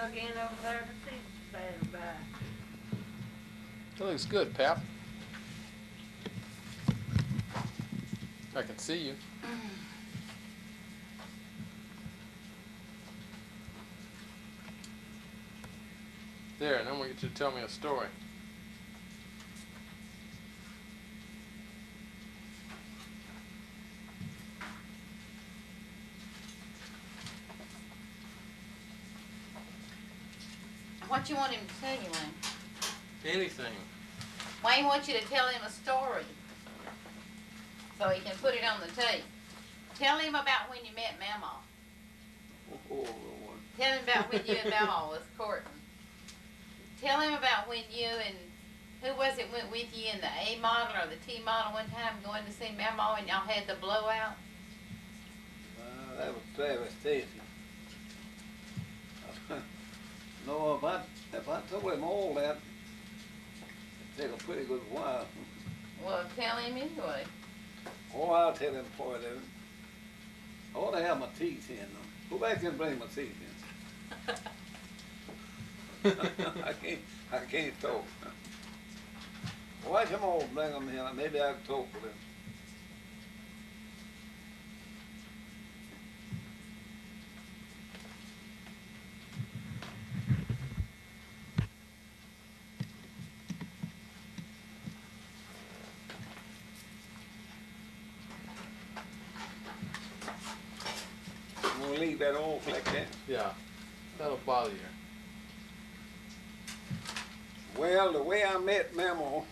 plug in over there to see what's better by. That looks good, Pap. I can see you. There, and then we get you to tell me a story. What you want him to tell you, Wayne? Anything. Wayne wants you to tell him a story so he can put it on the tape. Tell him about when you met Mammaw. Oh, Lord. Tell him about when you and Mammaw was courting. Tell him about when you and, who was it went with you in the A model or the T model one time going to see Mammaw and y'all had the blowout? That was Travis Stacy. No, if I told him all that, it'd take a pretty good while. Well, tell him anyway. Oh, I'll tell him for it. I ought to have my teeth in them. Go back and bring my teeth in. I can't talk. Watch them all bring them in. Maybe I can talk with them. We'll leave that off like that. Yeah, that'll bother you. Well, the way I met Mammaw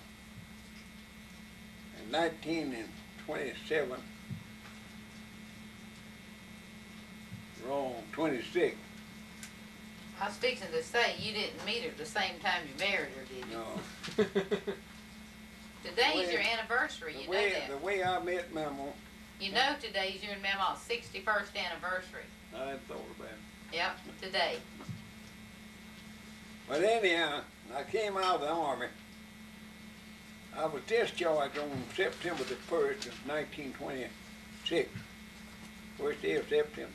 in 1927, wrong, 26. I was fixing to say you didn't meet her at the same time you married her, did you? No. Today's your anniversary, you know that. The way I met Mammaw, You know today's your and Mammaw's 61st anniversary. I hadn't thought about it. Yep, today. But anyhow, I came out of the Army. I was discharged on September the 1st of 1926, first day of September.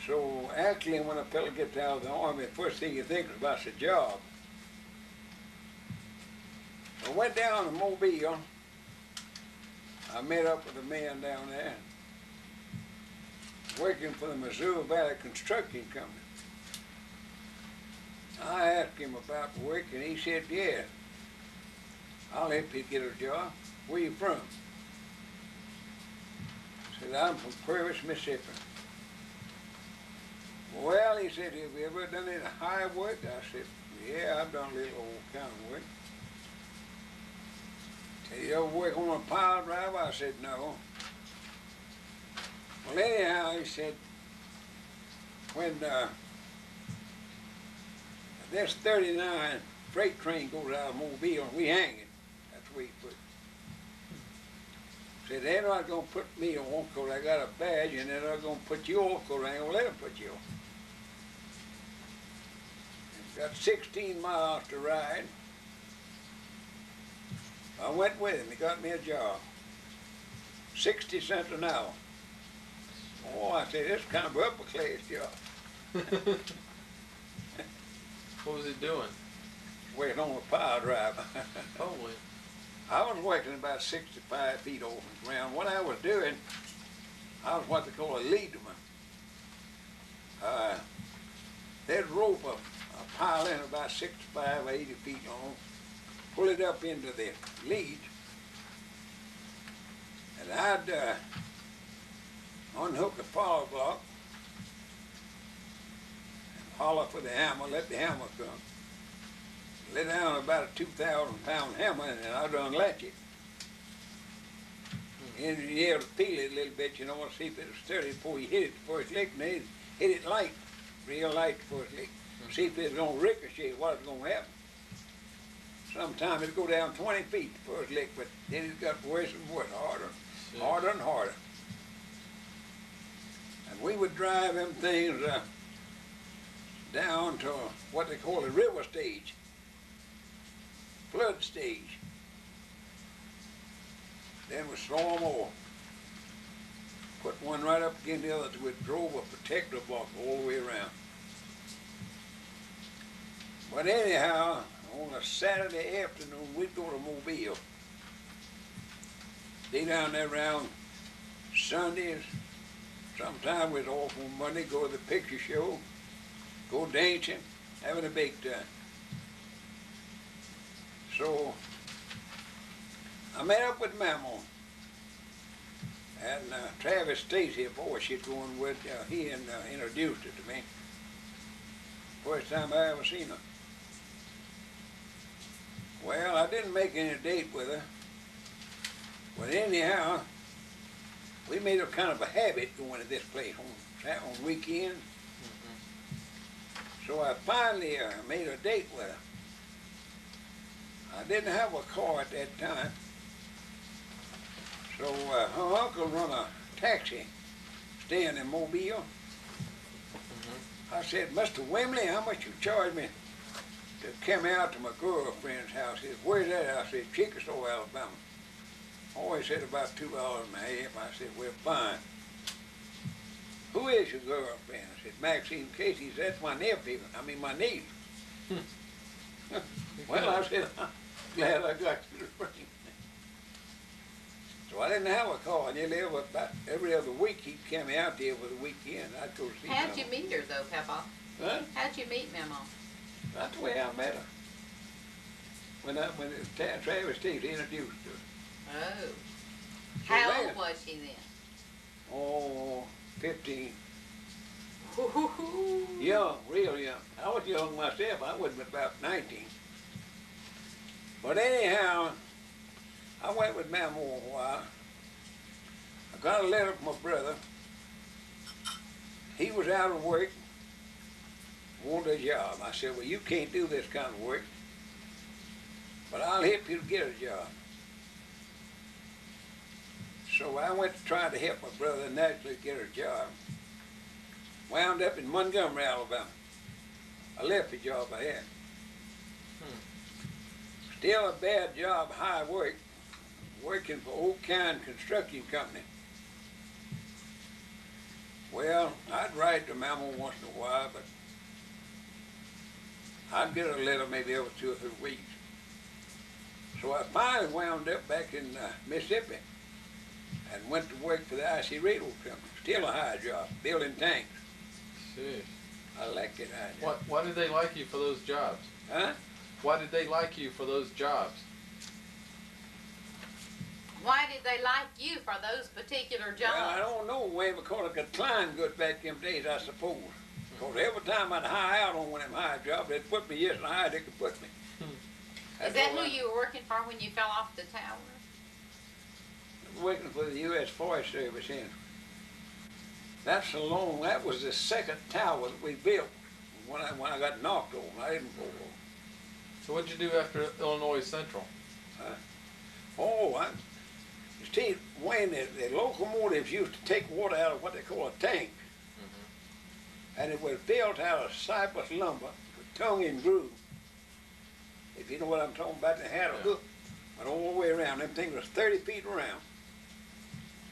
So actually when a fellow gets out of the Army, the first thing you think about is a job. I went down to Mobile. I met up with a man down there working for the Missouri Valley Construction Company. I asked him about work and he said, yeah, I'll help you get a job. Where you from? I said, I'm from Purvis, Mississippi. Well, he said, have you ever done any high work? I said, yeah, I've done a little old kind of work. Said, you ever work on a pile driver? I said, no. Well, anyhow, he said, when this 39 freight train goes out of Mobile, we hang it. That's the way he put it. Said, they're not going to put me on because I got a badge, and they're not going to put you on because I ain't going to let them put you on. It's got 16 miles to ride. I went with him. He got me a job. 60 cents an hour. Oh, I said, this is kind of an upper class job. What was he doing? Working on a pile driver. Holy. I was working about 65 feet off the ground. What I was doing, I was what they call a leaderman. They'd rope a pile in about 65 or 80 feet long, pull it up into the lead, and I'd unhook the power block and holler for the hammer, let the hammer come. Let down about a 2,000-pound hammer and then I'd unlatch it. And you have to feel it a little bit, you know, and see if it was sturdy before you hit it the first lick, and then hit it light, real light the first lick. See if it's going to ricochet, what's going to happen. Sometimes it'd go down 20 feet the first lick, but then it got worse and worse, harder and harder. And we would drive them things down to what they call a river stage, flood stage. Then we slow them over. Put one right up against the other so it drove a protector block all the way around. But anyhow, on a Saturday afternoon, we'd go to Mobile. Stay down there around Sundays. Sometimes we'd off on Monday, go to the picture show, go dancing, having a big time. So I met up with Mammaw. And Travis Stacy, a boy she's going with, he introduced her to me. First time I ever seen her. Well, I didn't make any date with her. But anyhow, we made a kind of a habit going to this place on weekends. So I finally made a date with her. I didn't have a car at that time. So her uncle run a taxi staying in Mobile. I said, Mr. Wimley, how much you charge me to come out to my girlfriend's house? He said, where's that? I said, Chickasaw, Alabama. Oh, he said, about $2.50. I said, well, fine. Who is your girlfriend? I said, Maxine Casey. He said, that's my nephew. My niece. Well, I said, I'm glad I got you to bring. So I didn't have a car. Nearly about every other week he'd come out there for the weekend. I'd go see How'd Mammaw. you meet her though, Papa? Huh? How'd you meet Mammaw? That's the way I met her. When Travis Stacy introduced her. Oh. So How then- old was she then? Oh, 15. Ooh. Young, real young. I was young myself. I was about 19. But anyhow, I went with Mammaw a while. I got a letter from my brother. He was out of work, wanted a job. I said, well, you can't do this kind of work, but I'll help you to get a job. So I went to try to help my brother naturally get a job. Wound up in Montgomery, Alabama. I left the job I had. Still a bad job, high work, working for Oak County Construction Company. Well, I'd write to Mammaw once in a while, but I'd get a letter maybe every 2 or 3 weeks. So I finally wound up back in Mississippi and went to work for the IC Railroad Company. Still a high job, building tanks. Jeez. I like it high job. Why did they like you for those jobs? Huh? Why did they like you for those jobs? Why did they like you for those particular jobs? Well, I don't know, Wayne, because I could climb good back them days, I suppose. Because every time I'd high out on one of them high jobs, they'd put me just as high as they could put me. Is that who you were working for when you fell off the tower? Working for the U.S. Forest Service in. That's so long. That was the second tower that we built when I got knocked over. I didn't go over. So what'd you do after Illinois Central? You see, Wayne, the locomotives used to take water out of what they call a tank. And it was built out of cypress lumber with tongue and groove. If you know what I'm talking about, they had a hook went all the way around. Them things was 30 feet around.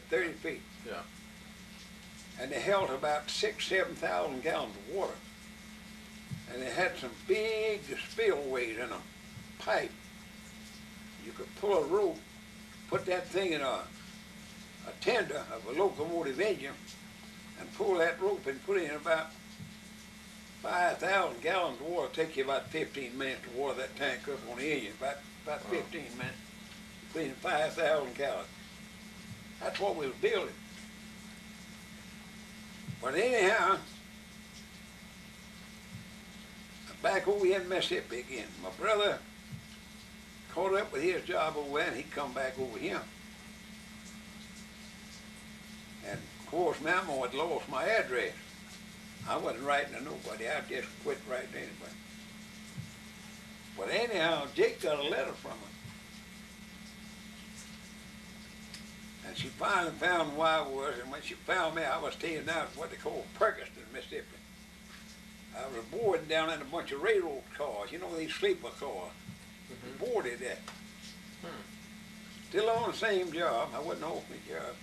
30 feet. Yeah. And they held about 7,000 gallons of water. And they had some big spillways in them, pipe. You could pull a rope, put that thing in a tender of a locomotive engine, and pull that rope and put in about 5,000 gallons of water. Take you about 15 minutes to water that tank up on the engine, about 15 minutes. Put in 5,000 gallons. That's what we was building. But anyhow, back over here in Mississippi again. My brother caught up with his job over there, and he come back over here. And of course, Mammaw had lost my address. I wasn't writing to nobody. I just quit writing to anybody. But anyhow, Jake got a letter from her. And she finally found where I was, and when she found me, I was staying down at what they call Perkiston, Mississippi. I was boarding down in a bunch of railroad cars, you know, these sleeper cars. Boarded that. Still on the same job. I wasn't off my job.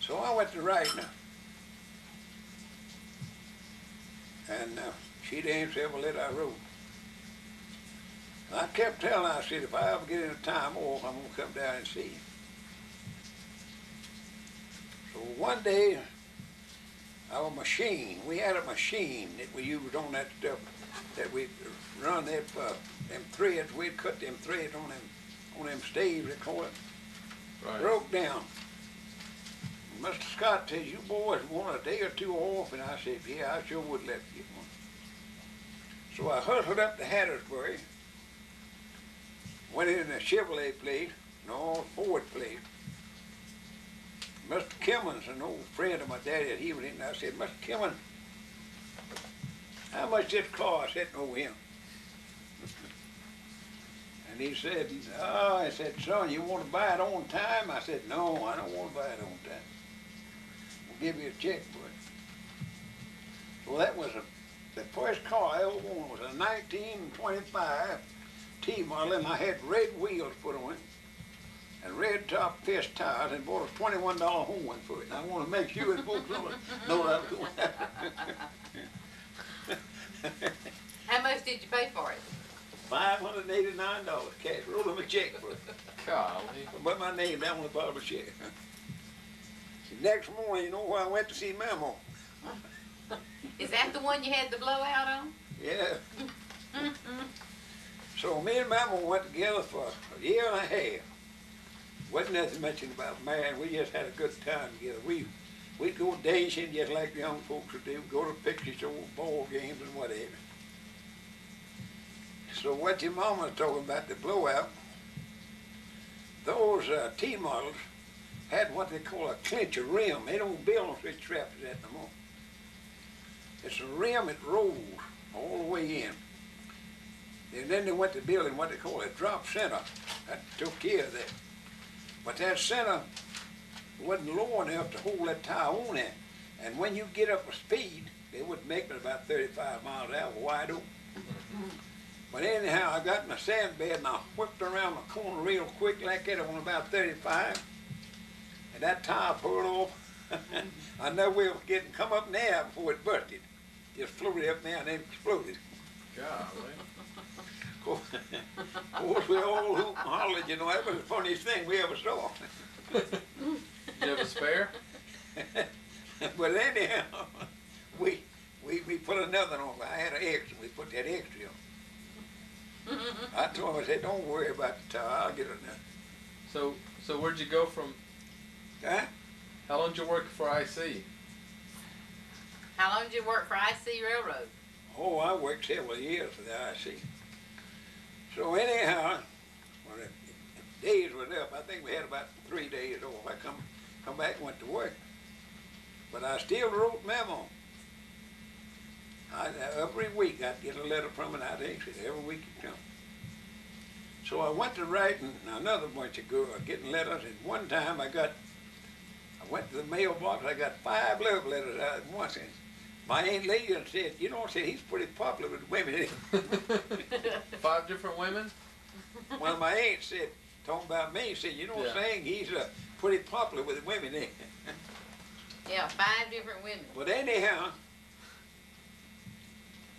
So I went to writing her. And she'd answer every letter I wrote. And I kept telling her, I said, if I ever get any time off, I'm going to come down and see you. So one day, our machine, we had a machine that we used on that stuff, that we'd run that, them threads, we'd cut them threads on them staves, they call it. Right. Broke down. Mr. Scott says, you boys want a day or two off? And I said, yeah, I sure would let you get one. So I hustled up to Hattiesburg, went in the Chevrolet place, no, Ford place. Mr. Kimmons, an old friend of my daddy, he was in there. I said, Mr. Kimmons, how much this car? I said, no, him. And he said, oh, I said, son, you want to buy it on time? I said, no, I don't want to buy it on time. We'll give you a check for it. So that was the first car I ever won was a 1925 T model, and I had red wheels put on it and red top fist tires, and bought a $21 horn for it. And I want to make sure that folks know that was going to happen. How much did you pay for it? $589 cash. Wrote him a check for it. Golly. Put my name down on the bottom of the check. The next morning, you know where I went to see Mammaw? Is that the one you had the blowout on? Yeah. So me and Mammaw went together for a year and a half. Wasn't nothing mentioned about marriage. We just had a good time together. We'd go dancing just like the young folks would do. Go to picture shows, ball games, and whatever. So what your mama was talking about, the blowout, those T models had what they call a clincher rim. They don't build on such straps as that no more. It's a rim that rolls all the way in. And then they went to building what they call a drop center. That took care of that. But that center wasn't low enough to hold that tire on there. And when you get up to speed, they would make it about 35 miles an hour wide open. But anyhow, I got in a sand bed and I whipped around the corner real quick like that on about 35. And that tire pulled off. I know we were getting come up in the air before it busted. Just floated up there and then exploded. Golly. Of course, we all hooped and hollered, you know, that was the funniest thing we ever saw. Did you have a spare? But anyhow, we put another on. I had an extra, we put that extra on. I told him, I said, don't worry about the tire, I'll get it now. So where'd you go from, Huh? how long did you work for IC? How long did you work for IC Railroad? Oh, I worked several years for the IC. So anyhow, when the days were up, I think we had about 3 days off. I come back and went to work. But I still wrote Mammaw. Every week I'd get a letter from it, I'd answer it. Every week it'd come. So I went to writing another bunch of girls, getting letters, and one time I went to the mailbox, I got 5 love letters out at once. And my Aunt Lillian said, you know, said he's pretty popular with women. 5 different women? One of my aunts said, talking about me, said, you know, Yeah. saying he's pretty popular with women. Yeah, 5 different women. But anyhow,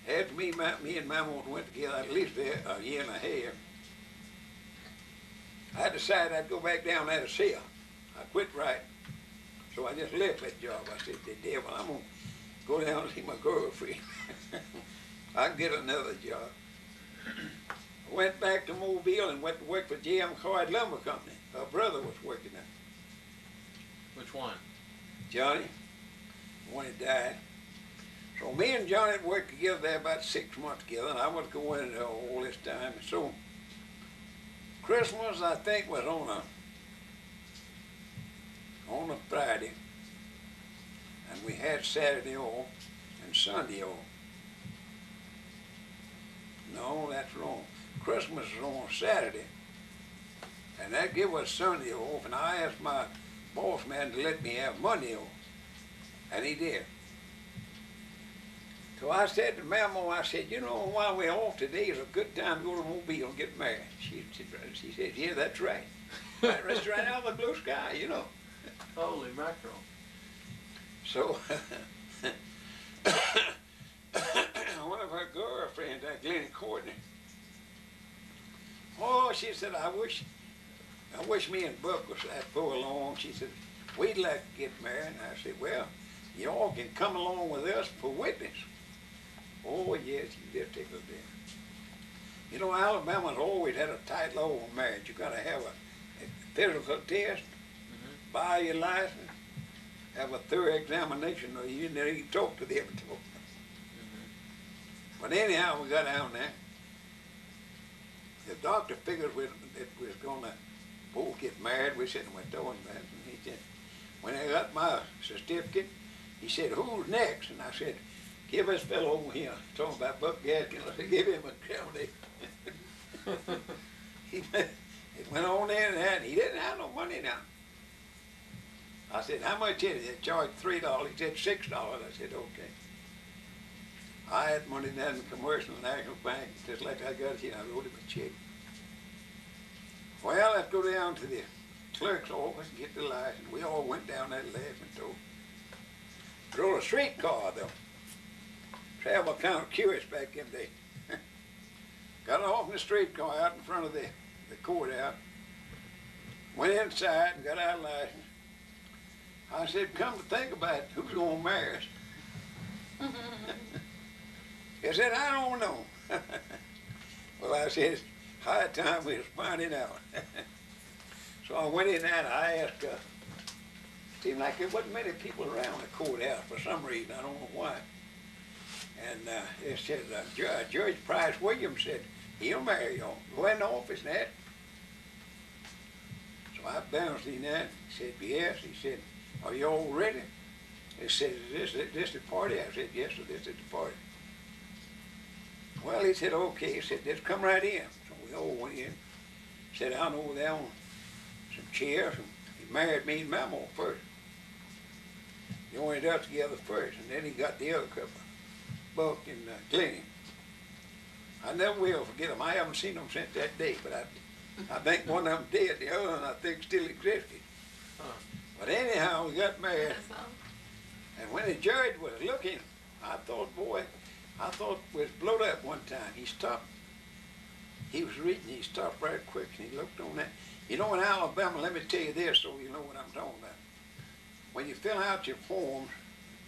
after me and Mammaw went together at least a year and a half, I decided I'd go back down there to see her. I quit writing. So I just left that job. I said, the devil, I'm going to go down and see my girlfriend. I can get another job. I went back to Mobile and went to work for J.M. Card Lumber Company. Her brother was working there. Which one? Johnny, when he died. So me and Johnny worked together there about 6 months together, and I was going there all this time. So Christmas, I think, was on a Friday, and we had Saturday off and Sunday off. No, that's wrong. Christmas is on Saturday, and that give us Sunday off, and I asked my boss man to let me have Monday off, and he did. So I said to Mammaw, I said, you know, while we're off today is a good time to go to Mobile and get married. She said, yeah, that's right. That's right out of the blue sky, you know. Holy mackerel. So, one of her girlfriends, that Glennie Courtney, oh, she said, I wish me and Buck was that far along. She said, we'd like to get married. And I said, well, y'all can come along with us for witness. Oh, yes, you just take a day. You know, Alabama's always had a tight law on marriage. You got to have a physical test, buy your license, have a thorough examination, or you never even talk to them at all. But anyhow, we got down there. The doctor figured that we was going to both get married. We said, we told him that. And he said, when I got my certificate, he said, who's next? And I said, give this fellow over here. Talking about Buck Gaskins. I said, give him a examination. He went on in and that. He didn't have no money now. I said, how much is it? They charged $3. He said, $6. I said, okay. I had money down in the Commercial National Bank, just like I got here. I wrote him a check. Well, let's go down to the clerk's office and get the license. We all went down that laughing told. Drove a streetcar, though. Travel kind of curious back in the day. Got off in the streetcar out in front of the courthouse. Went inside and got our license. I said, come to think about it, who's going to marry us? He said, I don't know. Well, I said, high time we was finding out. So I went in there and I asked, seemed like there wasn't many people around the courthouse for some reason, I don't know why. And it said, Judge Price Williams said, he'll marry y'all. Go in the office and that. So I bounced in there. He said, yes. He said, are you all ready? He said, is this the party? I said, yes, sir, this is the party. Well, he said, okay. He said, just come right in. So we all went in. Sat down over there on some chairs. And he married me and Mammaw first. He joined us together first, and then he got the other couple, Buck and Glennie. I never will forget them. I haven't seen them since that day, but I think one of them dead. The other one I think still existed. But anyhow, we got married. And when the judge was looking, I thought we was blowed up one time. He stopped. He was reading. He stopped right quick, and he looked on that. You know, in Alabama, let me tell you this so you know what I'm talking about. When you fill out your forms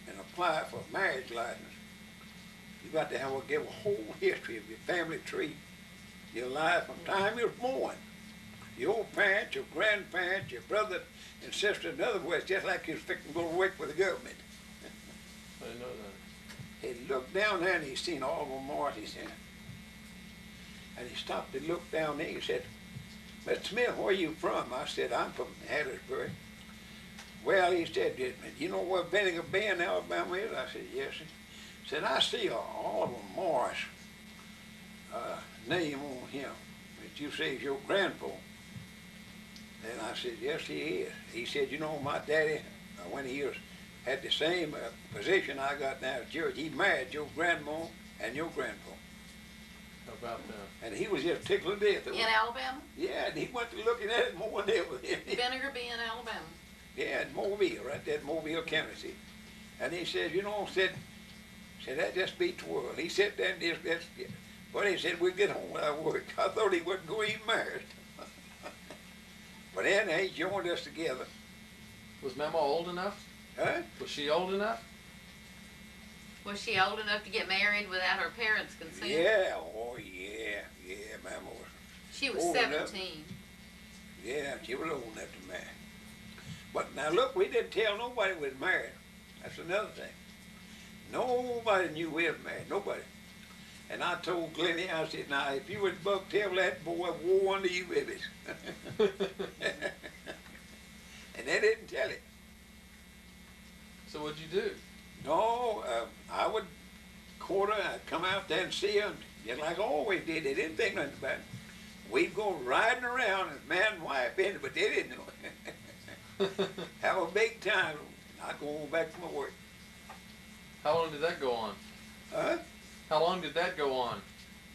and apply for a marriage license, you got to give a whole history of your family tree, your life from the time you were born. Your old parents, your grandparents, your brother and sister, in other words, just like you was fixing to go to work for the government. I didn't know that. He looked down there and he seen all of them Marty's in it. And he stopped and looked down there. He said, Mr. Smith, where are you from? I said, I'm from Hattiesburg. Well, he said, you know where Vinegar Bend, Alabama is? I said, yes, sir. He said, I see Oliver Morris name on him that you say is your grandpa. And I said, yes, he is. He said, you know, my daddy, when he had the same position I got now at church, he married your grandma and your grandpa. How about that? And he was just tickled to death. In Alabama? Yeah, and he went to looking at it more than ever. Vinegar Bend, Alabama. Yeah, in Mobile, right there in Mobile County. See. And he said, you know, said that just beats the world. He said that, but he said, we'd get home when I worked. I thought he wasn't going to get married. But then he joined us together. Was Mammaw old enough? Huh? Was she old enough? Was she old enough to get married without her parents' consent? Yeah, oh yeah, Mammaw was. She was old 17. enough. Yeah, she was old enough to marry. But now look, we didn't tell nobody we was married. That's another thing. Nobody knew we was married, nobody. And I told Glennie, I said, now if you would Buck, tell that boy, woe unto you if it's. And they didn't tell it. So what'd you do? No, I would court her, I'd come out there and see her, just like I always did. They didn't think nothing about it. We'd go riding around as man and wife in it, but they didn't know it. Have a big time. I'd go on back to my work. How long did that go on? Huh? How long did that go on?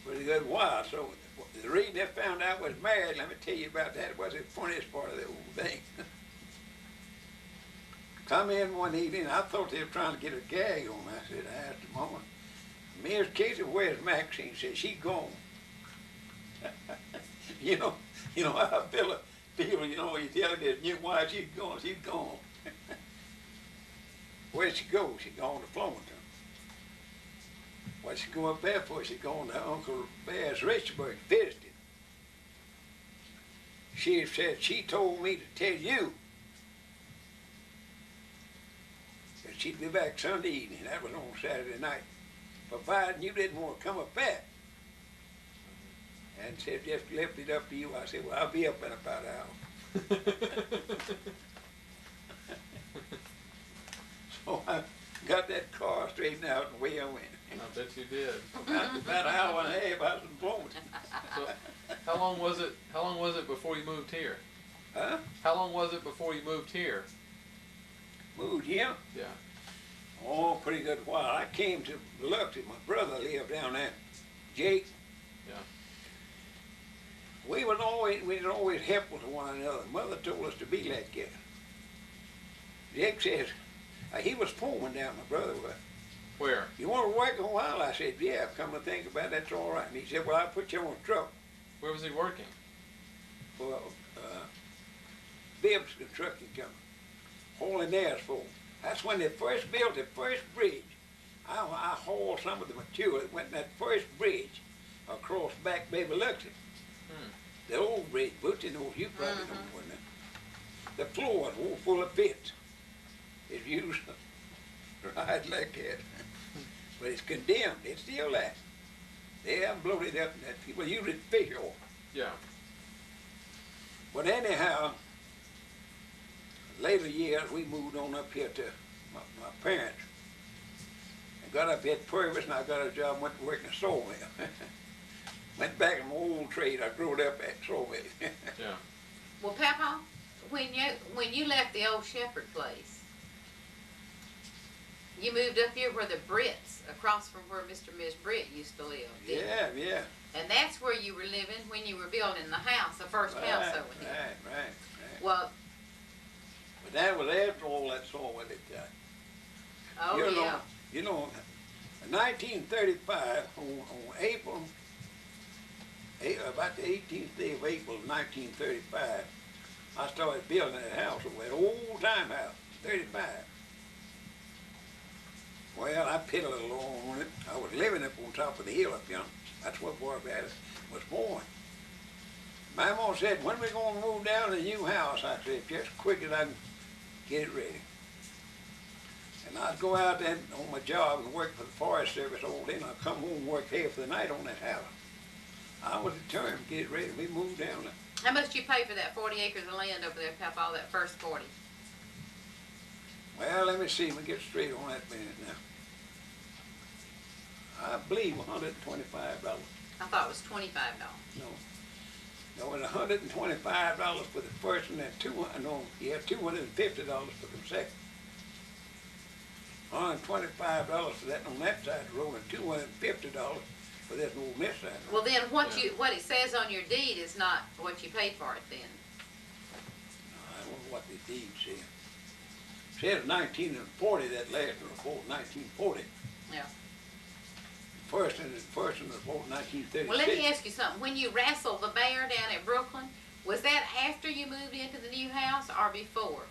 Pretty good while. So the reason they found out I was married, let me tell you about that, was the funniest part of the whole thing. come in one evening. I thought they were trying to get a gag on me. I asked the mama, Miss Casey, where's Maxine? She said, she's gone. you know how I feel, you know, you tell her that new wife, she's gone. Where'd she go? She gone to Florenton. What'd she go up there for? She gone to Uncle Bear's Richburg, visited. She said, she told me to tell you that she'd be back Sunday evening. That was on Saturday night. Providing you didn't want to come up there. And said, just left it up to you. I said, well, I'll be up in about an hour. So I got that car straightened out and away I went. I bet you did. About an hour and a half, I was in Florenton. So, how long was it before you moved here? Huh? How long was it before you moved here? Moved here? Yeah. Oh, pretty good while. I came to Biloxi. My brother lived down there, Jake. Yeah. We was always helpful to one another. Mother told us to be like that. Jake says, he was foreman down, my brother was. Where? You want to work a while? I said, yeah, come to think about it, that's all right. And he said, well, I'll put you on a truck Where was he working? for Bibbs Construction Company, hauling asphalt. That's when they first built the first bridge. I hauled some of the material that went in that first bridge across back Bay Biloxi. The old bridge, Butch, knows you probably know more than that. The floor was all full of pits. It used to ride like that. But it's condemned. It's still that. They haven't blown it up. That people use it fish oil. Yeah. But anyhow, later years we moved on up here to my parents. I got up here at Purvis and I got a job and went to work in a sawmill. Went back in my old trade. I grew up at sawmill. Yeah. Well, Papa, when you left the old Shepherd place, you moved up here where the Britts, across from where Mr. and Miss Britt used to live. didn't you? Yeah. And that's where you were living when you were building the house, the first house over here. Right. Well, But that was after all that sawmill had died. oh yeah. You know, in 1935, on April, about the 18th day of April of 1935, I started building that house over there, old time house, 35. Well, I put a little on it. I was living up on top of the hill up yonder. That's where Barbat was born. Mammaw said, when we going to move down to the new house? I said, just quick as I can get it ready. And I'd go out then on my job and work for the Forest Service all day, and I'd come home and work half the night on that house. I was determined to get it ready. We moved down there. How much did you pay for that 40 acres of land over there, Papa, that first 40? Well, let me see. Let me get straight on that minute now. I believe $125. I thought it was $25. No. There was $125 for the first one and $250 for the second. $125 for that on that side of the road and $250 for this old this side. Well, then what it says on your deed is not what you paid for it then. I don't know what the deed said. It said 1940, that last report, 1940. Yeah. First one was bought 1936. Well, let me ask you something. When you wrestled the bear down at Brooklyn, was that after you moved into the new house or before?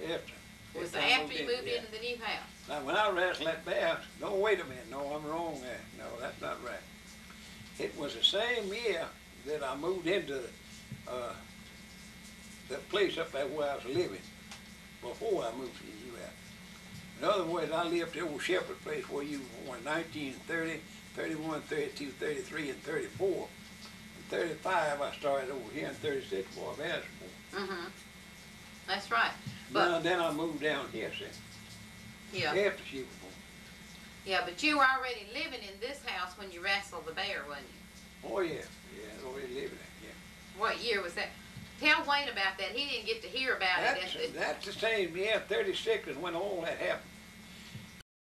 After. Was it after you moved into the new house? Now, when I wrestled that bear, no, wait a minute. No, I'm wrong there. No, that's not right. It was the same year that I moved into the place up there where I was living before I moved to the new house. In other words, I lived at the old Shepherd place where you were born in 1930, 31, 32, 33, and 34. In 35, I started over here. In 36, boy, I was born. Mm-hmm. That's right. But Then I moved down here, see, yeah. after she was born. Yeah, but you were already living in this house when you wrestled the bear, wasn't you? Oh, yeah. Yeah, I was already living there, yeah. What year was that? Tell Wayne about that. He didn't get to hear about it. That's the same, yeah, 36 is when all that happened.